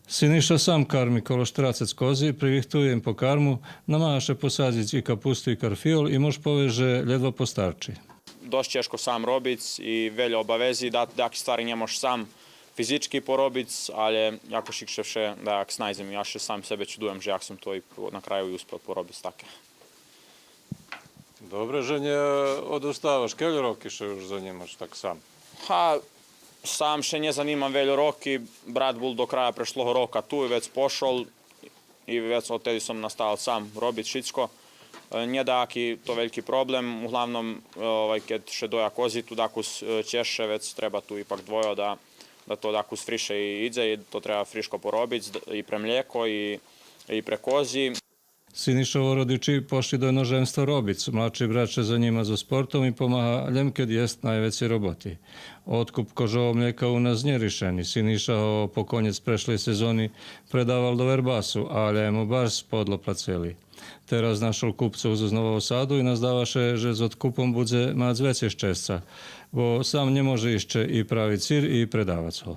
Siniša sam karmi kolo štracec kozi, privihtuje im po karmu, namaše posadzić i kapustu i karfiol i mož poveže ledva postarči. Dość ciężko sam robić i wiele obavezi, da takie stvari nie możesz sam fizički porobić, ale jakoś ich še da jak snajzim. Ja še sam sebe čudujem, že jak sam to i na kraju uspio porobić takie. Добре, že nie odustávaš. Keľ roky še už zanimaš tak sám? Sam še не занимам велjo roki. Brat bol do kraja prešloho roka tu i već pošol i već od tedi sam nastavil sam robit všetko. Nije daki to veliki problem, uglavnom kad še doja kozi tu dakus češe, već treba tu ipak dvojo da to dakus friše i idze i to treba friško porobiti i pre mlijeko i pre kozi. Sinišovo rodiči pošli do inoženstva robic. Mladší brat še zanima za sportom i pomaha ljem kad jest najveći roboti. Otkup kožovog mlijeka u nas nije rišeni. Siniša ho po konjec prešle sezoni predaval do Verbasu, ale mu baš spodlo placeli. Teraz našol kupcov z Nového Sadu i nazdavaše, že s odkupom bude mať veće ščesca, bo sam ne može išće i praviti sir i predavac ho.